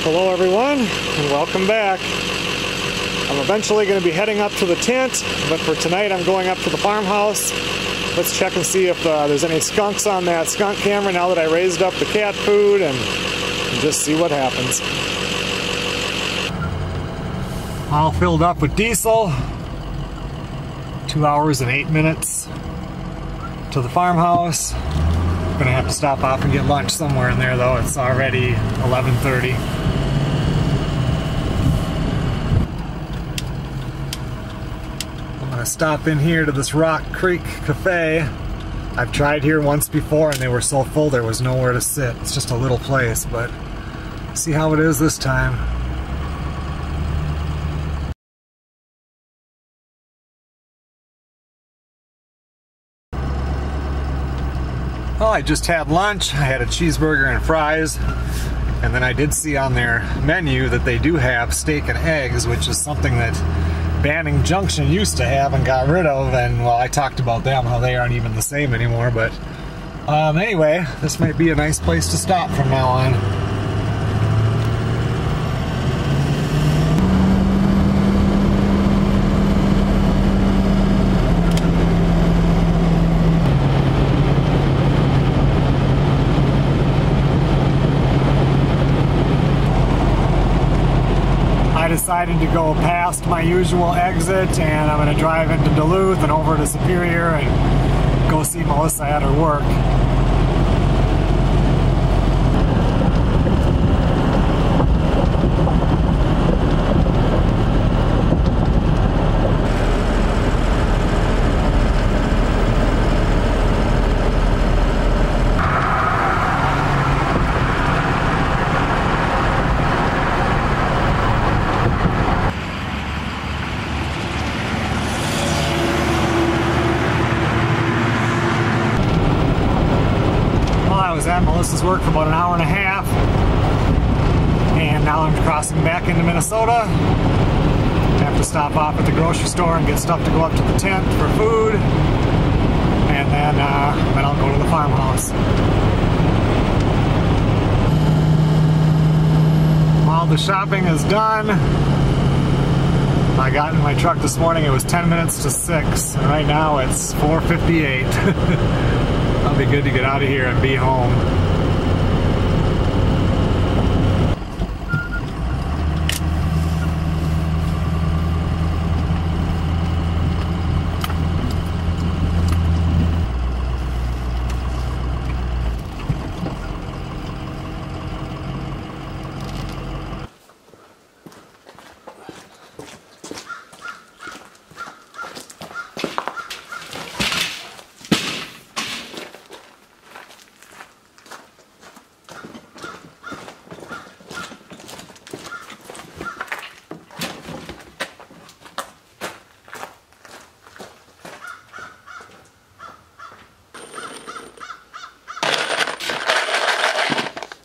Hello everyone, and welcome back. I'm eventually going to be heading up to the tent, but for tonight I'm going up to the farmhouse. Let's check and see if there's any skunks on that skunk camera now that I raised up the cat food, and just see what happens. All filled up with diesel. 2 hours and 8 minutes to the farmhouse. Gonna have to stop off and get lunch somewhere in there though. It's already 11:30. I'm gonna stop in here to this Rock Creek Cafe. I've tried here once before and they were so full there was nowhere to sit. It's just a little place, but see how it is this time. Well, I just had lunch. I had a cheeseburger and fries, and then I did see on their menu that they do have steak and eggs, which is something that Banning Junction used to have and got rid of, and well, I talked about them, how they aren't even the same anymore, but anyway, this might be a nice place to stop from now on. I decided to go past my usual exit, and I'm going to drive into Duluth and over to Superior and go see Melissa at her work. I was at Melissa's work for about an hour and a half, and now I'm crossing back into Minnesota. I have to stop off at the grocery store and get stuff to go up to the tent for food, and then I'll go to the farmhouse. All the shopping is done. I got in my truck this morning, it was 10 minutes to 6, and right now it's 4:58. I'll be good to get out of here and be home.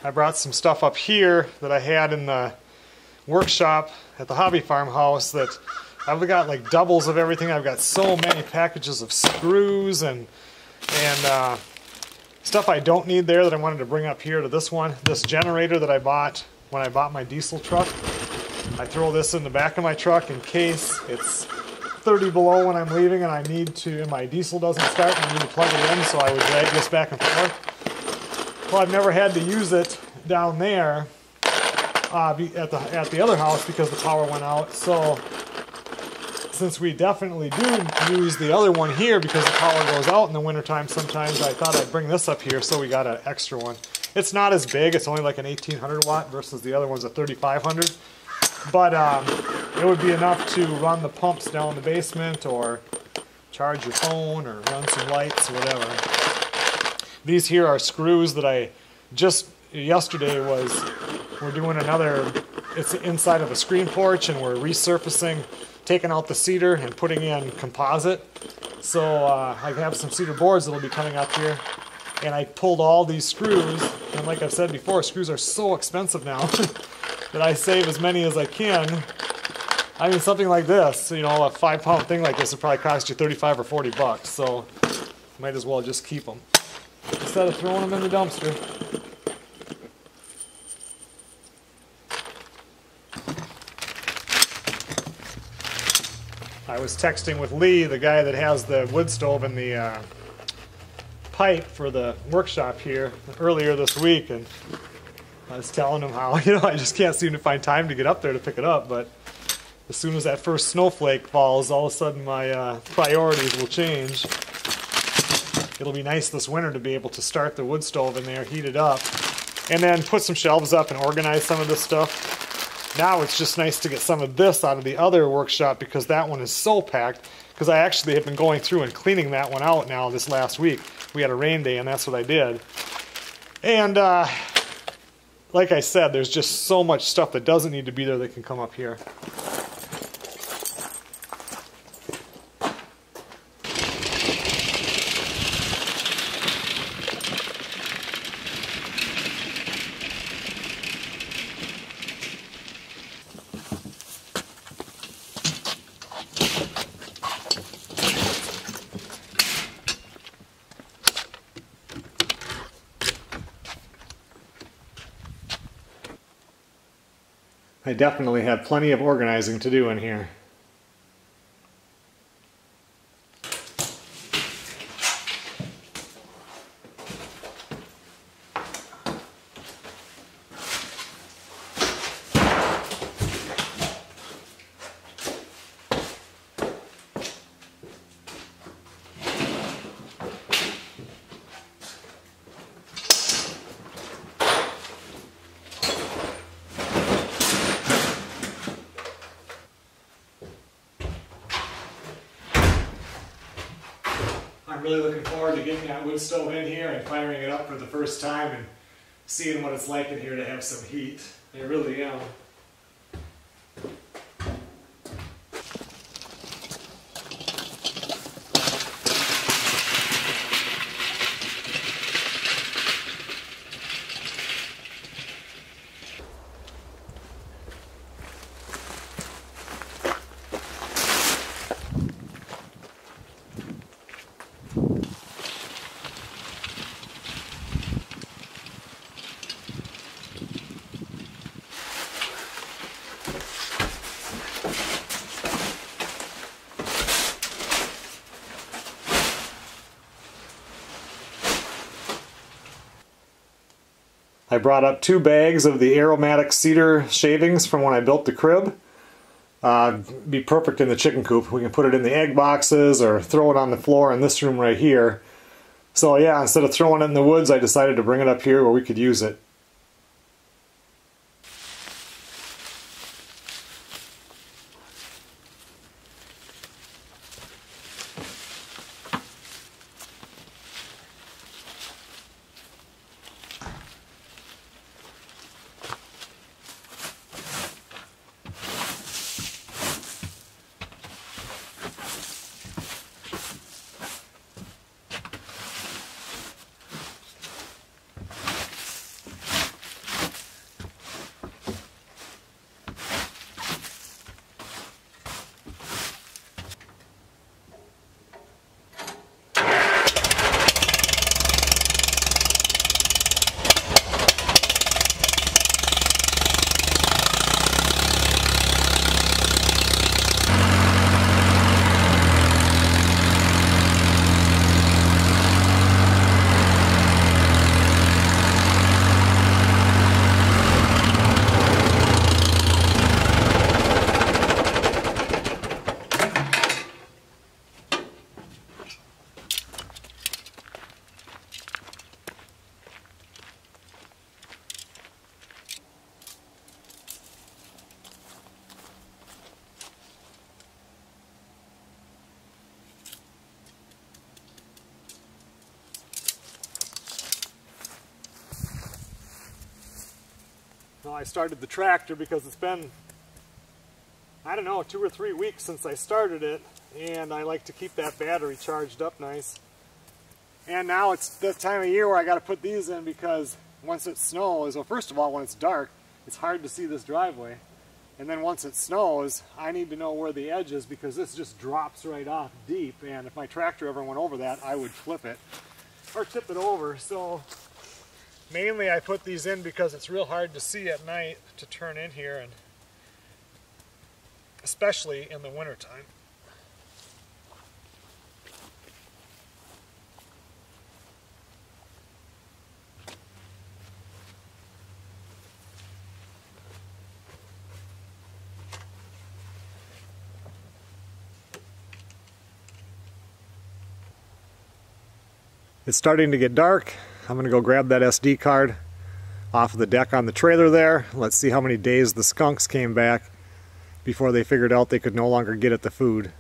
I brought some stuff up here that I had in the workshop at the hobby farmhouse that I've got like doubles of everything. I've got so many packages of screws and stuff I don't need there that I wanted to bring up here to this one. This generator that I bought when I bought my diesel truck. I throw this in the back of my truck in case it's 30 below when I'm leaving and I need to, and my diesel doesn't start and I need to plug it in, so I would drag this back and forth. Well, I've never had to use it down there at the other house because the power went out. So since we definitely do use the other one here because the power goes out in the wintertime sometimes, I thought I'd bring this up here, so we got an extra one. It's not as big, it's only like an 1800 watt versus the other one's a 3500. But it would be enough to run the pumps down the basement or charge your phone or run some lights or whatever. These here are screws that I just yesterday we're doing another, it's inside of a screen porch and we're resurfacing, taking out the cedar and putting in composite. So I have some cedar boards that will be coming up here, and I pulled all these screws, and like I've said before, screws are so expensive now that I save as many as I can. I mean, something like this, you know, a 5-pound thing like this would probably cost you 35 or 40 bucks, so might as well just keep them instead of throwing them in the dumpster. I was texting with Lee, the guy that has the wood stove and the pipe for the workshop here earlier this week, and I was telling him how, I just can't seem to find time to get up there to pick it up, but as soon as that first snowflake falls, all of a sudden my priorities will change. It'll be nice this winter to be able to start the wood stove in there, heat it up, and then put some shelves up and organize some of this stuff. Now it's just nice to get some of this out of the other workshop because that one is so packed, because I actually have been going through and cleaning that one out now this last week. We had a rain day and that's what I did. And like I said, there's just so much stuff that doesn't need to be there that can come up here. I definitely have plenty of organizing to do in here. I'm really looking forward to getting that wood stove in here and firing it up for the first time and seeing what it's like in here to have some heat. I really am. I brought up 2 bags of the aromatic cedar shavings from when I built the crib. Be perfect in the chicken coop. We can put it in the egg boxes or throw it on the floor in this room right here. So yeah, instead of throwing it in the woods, I decided to bring it up here where we could use it. Well, I started the tractor because it's been, I don't know, 2 or 3 weeks since I started it, and I like to keep that battery charged up nice. And now it's the time of year where I got to put these in because once it snows, well, first of all, when it's dark, it's hard to see this driveway. And then once it snows, I need to know where the edge is because this just drops right off deep, and if my tractor ever went over that, I would flip it or tip it over. So mainly I put these in because it's real hard to see at night to turn in here, and especially in the wintertime. It's starting to get dark. I'm gonna go grab that SD card off of the deck on the trailer there. Let's see how many days the skunks came back before they figured out they could no longer get at the food.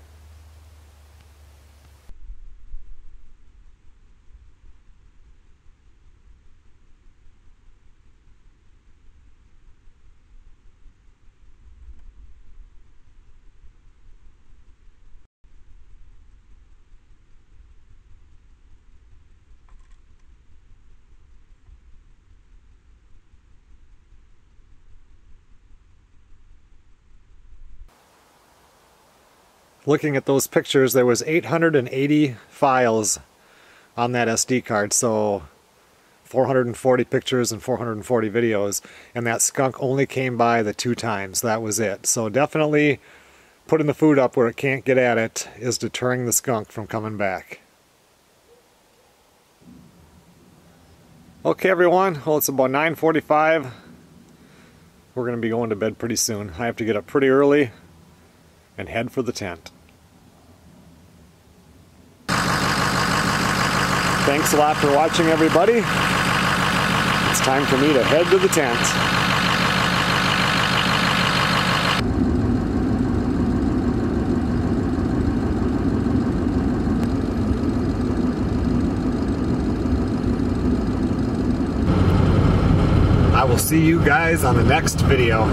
Looking at those pictures, there was 880 files on that SD card, so 440 pictures and 440 videos, and that skunk only came by the 2 times. That was it. So definitely putting the food up where it can't get at it is deterring the skunk from coming back. Okay everyone, well it's about 9:45. We're going to be going to bed pretty soon. I have to get up pretty early and head for the tent. Thanks a lot for watching everybody. It's time for me to head to the tent. I will see you guys on the next video.